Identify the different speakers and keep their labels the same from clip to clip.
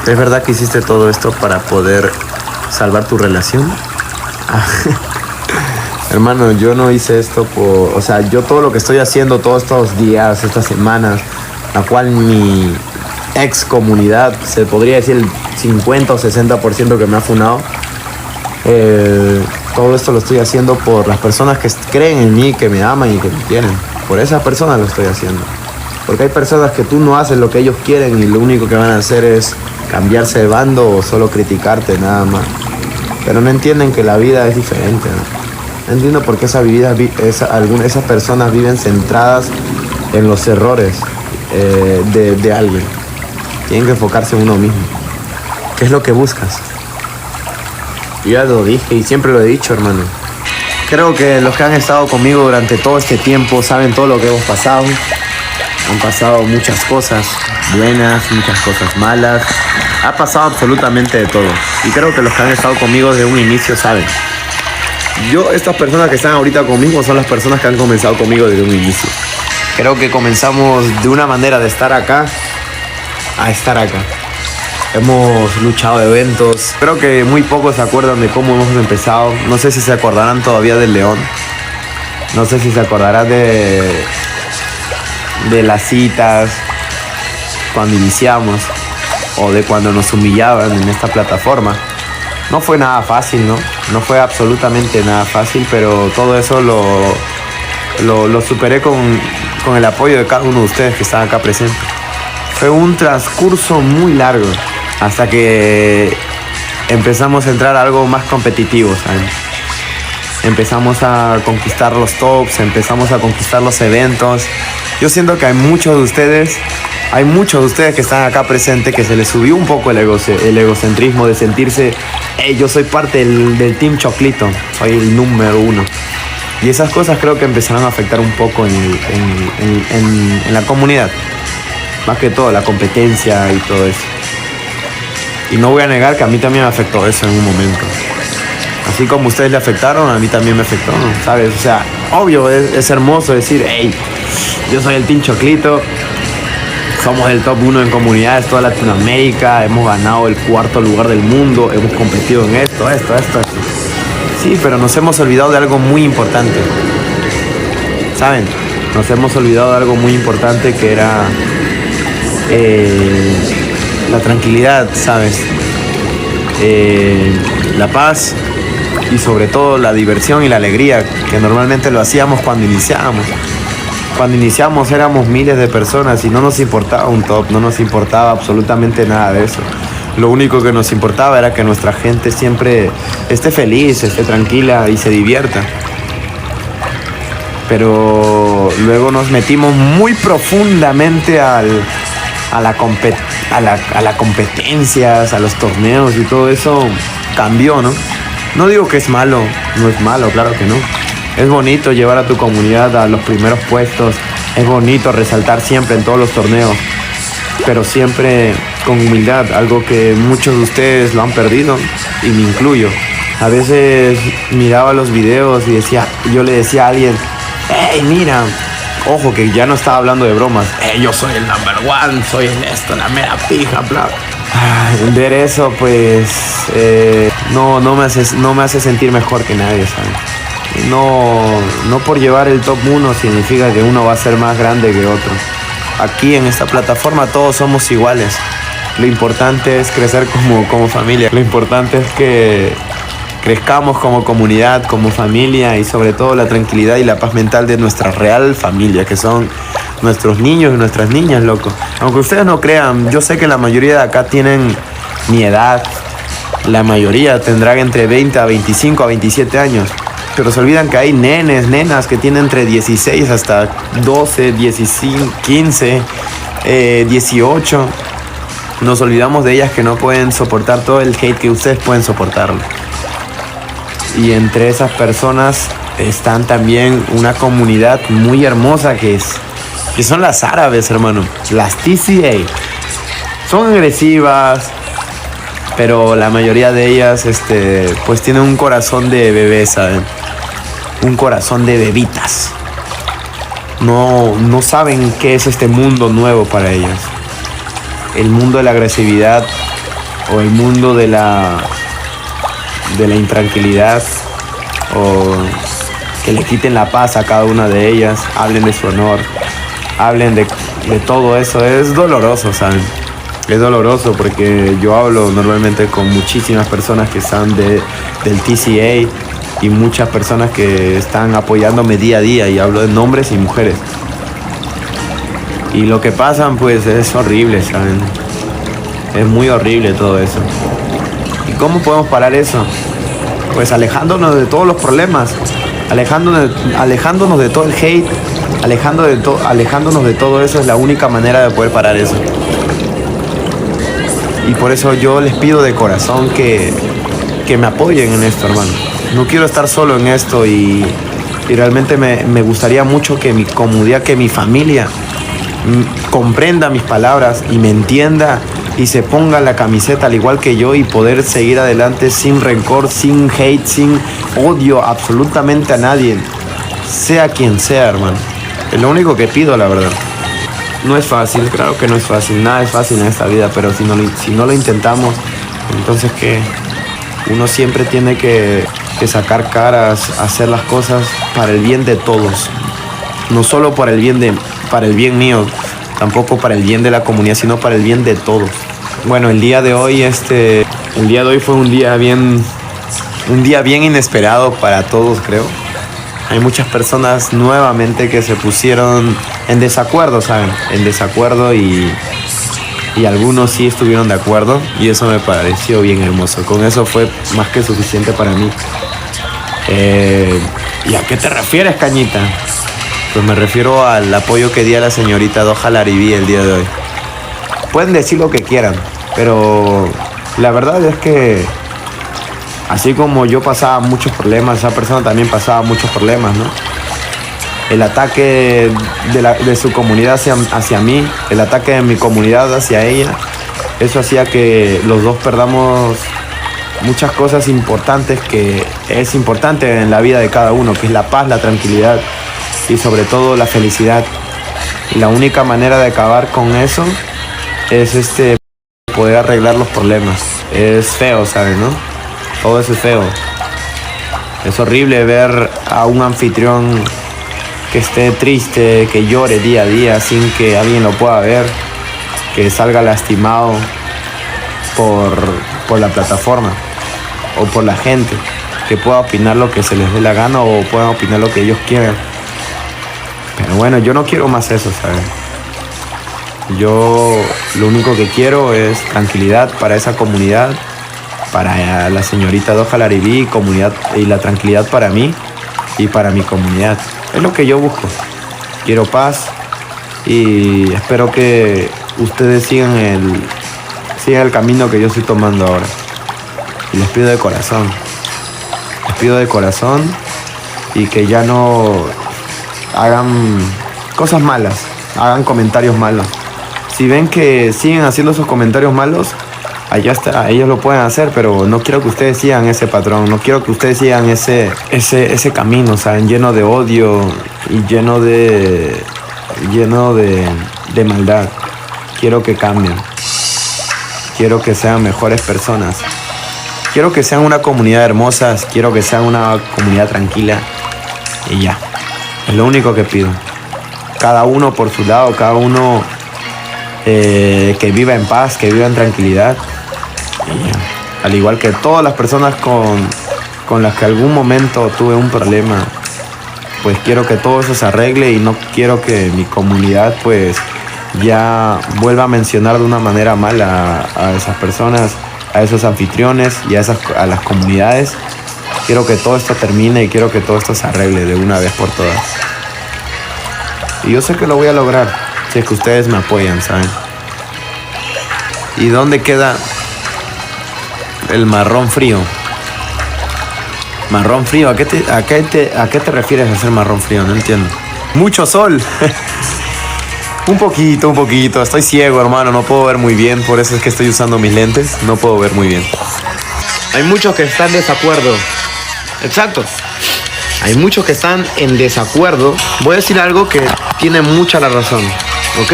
Speaker 1: ¿Es verdad que hiciste todo esto para poder salvar tu relación? Hermano, yo no hice esto por... O sea, yo todo lo que estoy haciendo todos estos días, estas semanas, la cual mi ex comunidad, se podría decir el 50 o 60% que me ha funado, todo esto lo estoy haciendo por las personas que creen en mí, que me aman y que me quieren. Por esas personas lo estoy haciendo. Porque hay personas que tú no haces lo que ellos quieren y lo único que van a hacer es cambiarse de bando o solo criticarte nada más. Pero no entienden que la vida es diferente, ¿no? No entiendo por qué esas personas viven centradas en los errores de alguien. Tienen que enfocarse en uno mismo. ¿Qué es lo que buscas? Yo ya lo dije y siempre lo he dicho, hermano. Creo que los que han estado conmigo durante todo este tiempo saben todo lo que hemos pasado. Han pasado muchas cosas buenas, muchas cosas malas. Ha pasado absolutamente de todo. Y creo que los que han estado conmigo desde un inicio saben. Estas personas que están ahorita conmigo son las personas que han comenzado conmigo desde un inicio. Creo que comenzamos de una manera de estar acá a estar acá. Hemos luchado eventos. Creo que muy pocos se acuerdan de cómo hemos empezado. No sé si se acordarán todavía del León. No sé si se acordarán de las citas cuando iniciamos o de cuando nos humillaban en esta plataforma. No fue nada fácil, ¿no? No fue absolutamente nada fácil, pero todo eso lo superé con el apoyo de cada uno de ustedes que están acá presentes. Fue un transcurso muy largo hasta que empezamos a entrar a algo más competitivo, ¿saben? Empezamos a conquistar los tops, empezamos a conquistar los eventos. Yo siento que hay muchos de ustedes que están acá presentes que se les subió un poco el egocentrismo de sentirse, hey, yo soy parte del Team Choclito, soy el número 1. Y esas cosas creo que empezaron a afectar un poco en la comunidad. Más que todo, la competencia y todo eso. Y no voy a negar que a mí también me afectó eso en un momento. Así como ustedes le afectaron, a mí también me afectó, ¿no? ¿Sabes? O sea, obvio, es hermoso decir, hey, yo soy el Team Choclito, somos el top 1 en comunidades, toda Latinoamérica, hemos ganado el 4º lugar del mundo, hemos competido en esto. Sí, pero nos hemos olvidado de algo muy importante. ¿Saben? Nos hemos olvidado de algo muy importante que era la tranquilidad, ¿sabes? La paz y sobre todo la diversión y la alegría, que normalmente lo hacíamos cuando iniciábamos. Cuando iniciamos éramos miles de personas y no nos importaba un top, no nos importaba absolutamente nada de eso. Lo único que nos importaba era que nuestra gente siempre esté feliz, esté tranquila y se divierta. Pero luego nos metimos muy profundamente a las competencias, a los torneos y todo eso cambió, ¿no? No digo que es malo, no es malo, claro que no. Es bonito llevar a tu comunidad a los primeros puestos, es bonito resaltar siempre en todos los torneos, pero siempre con humildad, algo que muchos de ustedes lo han perdido y me incluyo. A veces miraba los videos y yo le decía a alguien, hey, mira, ojo que ya no estaba hablando de bromas, hey, yo soy el number 1, soy la mera pija, bla. Ver eso pues no me hace sentir mejor que nadie, ¿sabes? No por llevar el top 1 significa que uno va a ser más grande que otro. Aquí en esta plataforma todos somos iguales. Lo importante es crecer como familia. Lo importante es que crezcamos como comunidad, como familia y sobre todo la tranquilidad y la paz mental de nuestra real familia, que son nuestros niños y nuestras niñas, loco. Aunque ustedes no crean, yo sé que la mayoría de acá tienen mi edad. La mayoría tendrán entre 20 a 25 a 27 años. Pero se olvidan que hay nenas que tienen entre 16 hasta 12, 15, 18. Nos olvidamos de ellas que no pueden soportar todo el hate que ustedes pueden soportarlo. Y entre esas personas están también una comunidad muy hermosa que son las árabes, hermano. Las TCA. Son agresivas, pero la mayoría de ellas pues tienen un corazón de bebé, ¿saben? Un corazón de bebitas. No saben qué es este mundo nuevo para ellas. El mundo de la agresividad o el mundo de la intranquilidad, o que le quiten la paz a cada una de ellas, hablen de su honor, hablen de todo eso. Es doloroso, ¿saben? Es doloroso porque yo hablo normalmente con muchísimas personas que están del TCA y muchas personas que están apoyándome día a día, y hablo de hombres y mujeres. Y lo que pasan pues es horrible, ¿saben? Es muy horrible todo eso. ¿Y cómo podemos parar eso? Pues alejándonos de todos los problemas, alejándonos de todo el hate, alejándonos de todo eso. Es la única manera de poder parar eso. Y por eso yo les pido de corazón que me apoyen en esto, hermano. No quiero estar solo en esto, y realmente me gustaría mucho que mi comunidad, que mi familia comprenda mis palabras y me entienda y se ponga la camiseta al igual que yo, y poder seguir adelante sin rencor, sin hate, sin odio absolutamente a nadie, sea quien sea, hermano. Es lo único que pido, la verdad. No es fácil, claro que no es fácil, nada es fácil en esta vida, pero si no lo intentamos, entonces ¿qué? Uno siempre tiene que sacar caras, hacer las cosas para el bien de todos, no solo para el bien mío, tampoco para el bien de la comunidad, sino para el bien de todos. Bueno, el día de hoy fue un día bien inesperado para todos, creo. Hay muchas personas nuevamente que se pusieron en desacuerdo, ¿saben? En desacuerdo, y algunos sí estuvieron de acuerdo, y eso me pareció bien hermoso. Con eso fue más que suficiente para mí. ¿Y a qué te refieres, Cañita? Pues me refiero al apoyo que di a la señorita Doja Laribí el día de hoy. Pueden decir lo que quieran, pero la verdad es que así como yo pasaba muchos problemas, esa persona también pasaba muchos problemas, ¿no? El ataque de su comunidad hacia mí, el ataque de mi comunidad hacia ella, eso hacía que los dos perdamos muchas cosas importantes, que es importante en la vida de cada uno, que es la paz, la tranquilidad y sobre todo la felicidad. Y la única manera de acabar con eso es poder arreglar los problemas. Es feo, ¿sabes, no? Todo eso es feo. Es horrible ver a un anfitrión que esté triste, que llore día a día sin que alguien lo pueda ver, que salga lastimado por la plataforma o por la gente, que pueda opinar lo que se les dé la gana o puedan opinar lo que ellos quieran. Pero bueno, yo no quiero más eso, ¿sabes? Yo lo único que quiero es tranquilidad para esa comunidad, para la señorita Doja Laribí, comunidad, y la tranquilidad para mí y para mi comunidad. Es lo que yo busco. Quiero paz, y espero que ustedes sigan el camino que yo estoy tomando ahora. Y les pido de corazón, y que ya no hagan cosas malas, hagan comentarios malos. Si ven que siguen haciendo esos comentarios malos, allá está, ellos lo pueden hacer, pero no quiero que ustedes sigan ese patrón, no quiero que ustedes sigan ese camino, ¿saben? Lleno de odio y lleno de maldad. Quiero que cambien, quiero que sean mejores personas, quiero que sean una comunidad hermosa, quiero que sean una comunidad tranquila, y ya, es lo único que pido. Cada uno por su lado, cada uno que viva en paz, que viva en tranquilidad. Y ya. Al igual que todas las personas con las que algún momento tuve un problema, pues quiero que todo eso se arregle, y no quiero que mi comunidad pues ya vuelva a mencionar de una manera mala a esas personas, a esos anfitriones y a las comunidades. Quiero que todo esto termine y quiero que todo esto se arregle de una vez por todas. Y yo sé que lo voy a lograr, si es que ustedes me apoyan, ¿saben? ¿Y dónde queda el marrón frío? Marrón frío, ¿a qué te refieres a hacer marrón frío? No entiendo. Mucho sol. Un poquito. Estoy ciego, hermano, no puedo ver muy bien, por eso es que estoy usando mis lentes. No puedo ver muy bien. Hay muchos que están en desacuerdo. Exacto. Hay muchos que están en desacuerdo. Voy a decir algo que tiene mucha la razón, ¿ok?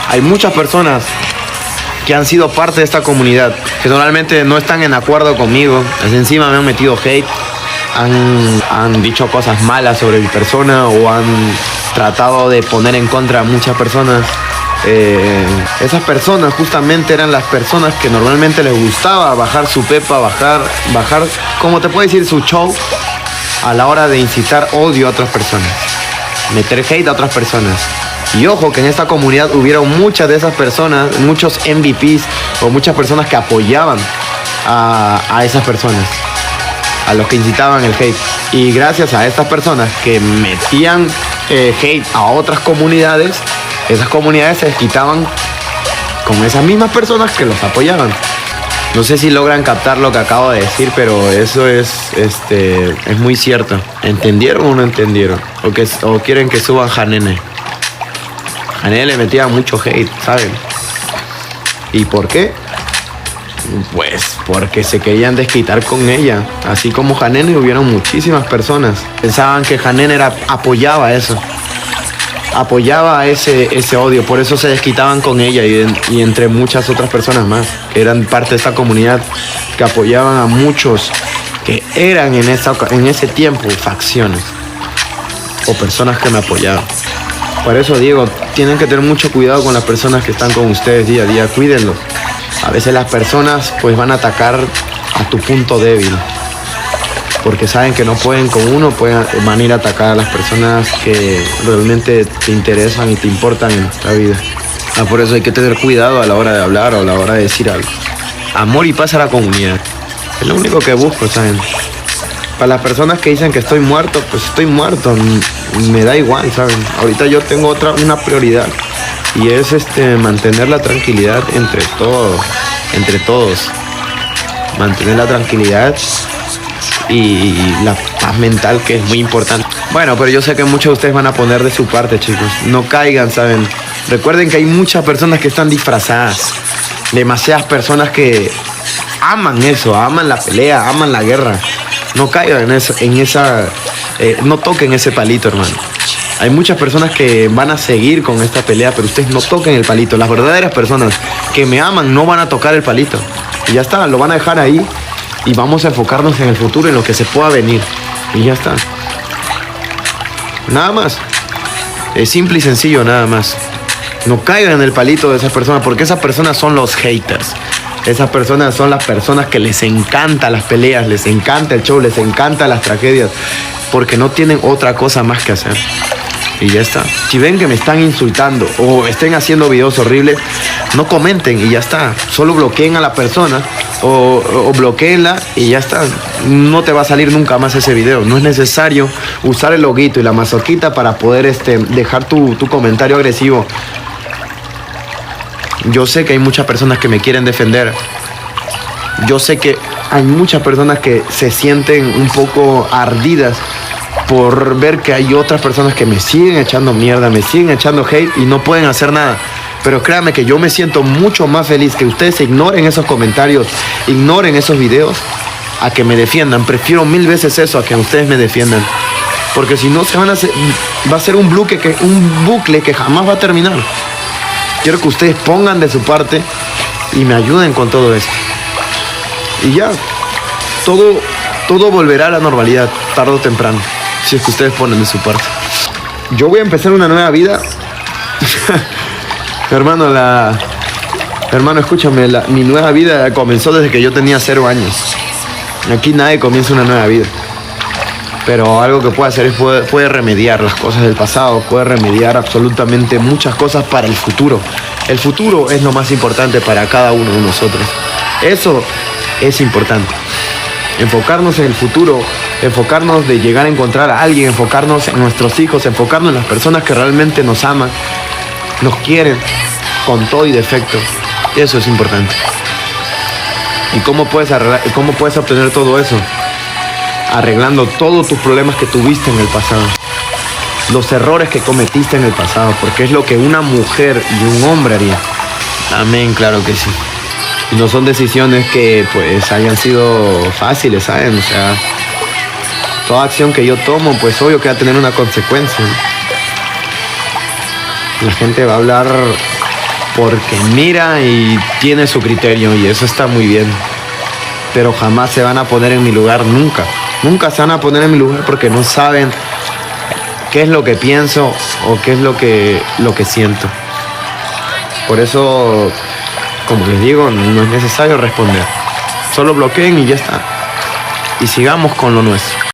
Speaker 1: Hay muchas personas que han sido parte de esta comunidad, que normalmente no están en acuerdo conmigo, encima me han metido hate, han dicho cosas malas sobre mi persona o han tratado de poner en contra a muchas personas. Esas personas justamente eran las personas que normalmente les gustaba bajar su pepa, bajar, ¿cómo te puedo decir? Su show a la hora de incitar odio a otras personas, meter hate a otras personas. Y ojo que en esta comunidad hubieron muchas de esas personas, muchos MVPs o muchas personas que apoyaban a esas personas, a los que incitaban el hate. Y gracias a estas personas que metían hate a otras comunidades, esas comunidades se desquitaban con esas mismas personas que los apoyaban. No sé si logran captar lo que acabo de decir, pero eso es muy cierto. ¿Entendieron o no entendieron? O quieren que suban Janene. Janene le metía mucho hate, ¿saben? ¿Y por qué? Pues porque se querían desquitar con ella. Así como Janene, hubieron muchísimas personas. Pensaban que Janene apoyaba eso. Apoyaba ese odio, por eso se desquitaban con ella y entre muchas otras personas más que eran parte de esta comunidad, que apoyaban a muchos que eran en ese tiempo facciones o personas que me apoyaban. Por eso digo, tienen que tener mucho cuidado con las personas que están con ustedes día a día, cuídenlos. A veces las personas pues van a atacar a tu punto débil, porque saben que no pueden con uno, van a ir a atacar a las personas que realmente te interesan y te importan en esta vida. Por eso hay que tener cuidado a la hora de hablar o a la hora de decir algo. Amor y paz a la comunidad. Es lo único que busco, ¿saben? Para las personas que dicen que estoy muerto, pues estoy muerto. Me da igual, ¿saben? Ahorita yo tengo una prioridad. Y es mantener la tranquilidad entre todos. Mantener la tranquilidad y la paz mental, que es muy importante. Bueno, pero yo sé que muchos de ustedes van a poner de su parte, chicos. No caigan, ¿saben? Recuerden que hay muchas personas que están disfrazadas. Demasiadas personas que aman eso, aman la pelea, aman la guerra. No caigan no toquen ese palito, hermano. Hay muchas personas que van a seguir con esta pelea, pero ustedes no toquen el palito. Las verdaderas personas que me aman no van a tocar el palito. Y ya está, lo van a dejar ahí. Y vamos a enfocarnos en el futuro, en lo que se pueda venir. Y ya está. Nada más. Es simple y sencillo, nada más. No caigan en el palito de esas personas, porque esas personas son los haters. Esas personas son las personas que les encantan las peleas, les encanta el show, les encantan las tragedias, porque no tienen otra cosa más que hacer. Y ya está. Si ven que me están insultando o estén haciendo videos horribles, no comenten y ya está. Solo bloqueen a la persona o bloqueenla y ya está. No te va a salir nunca más ese video. No es necesario usar el loguito y la mazoquita para poder dejar tu comentario agresivo. Yo sé que hay muchas personas que me quieren defender. Yo sé que hay muchas personas que se sienten un poco ardidas por ver que hay otras personas que me siguen echando mierda, me siguen echando hate y no pueden hacer nada. Pero créanme que yo me siento mucho más feliz que ustedes ignoren esos comentarios, ignoren esos videos, a que me defiendan. Prefiero 1000 veces eso a que ustedes me defiendan. Porque si no, va a ser un bucle que jamás va a terminar. Quiero que ustedes pongan de su parte y me ayuden con todo esto. Y ya, todo volverá a la normalidad, tarde o temprano, si es que ustedes ponen de su parte. Yo voy a empezar una nueva vida. Hermano, escúchame, mi nueva vida comenzó desde que yo tenía 0 años. Aquí nadie comienza una nueva vida. Pero algo que puede hacer es puede remediar las cosas del pasado, puede remediar absolutamente muchas cosas para el futuro. El futuro es lo más importante para cada uno de nosotros. Eso es importante. Enfocarnos en el futuro, enfocarnos de llegar a encontrar a alguien, enfocarnos en nuestros hijos, enfocarnos en las personas que realmente nos aman, nos quieren con todo y defecto. Eso es importante. ¿Y cómo puedes obtener todo eso? Arreglando todos tus problemas que tuviste en el pasado, los errores que cometiste en el pasado, porque es lo que una mujer y un hombre haría. Amén, claro que sí. Y no son decisiones que pues hayan sido fáciles, ¿saben? O sea, toda acción que yo tomo, pues obvio que va a tener una consecuencia. La gente va a hablar porque mira y tiene su criterio y eso está muy bien. Pero jamás se van a poner en mi lugar, nunca. Nunca se van a poner en mi lugar porque no saben qué es lo que pienso o qué es lo que siento. Por eso, como les digo, no es necesario responder. Solo bloqueen y ya está. Y sigamos con lo nuestro.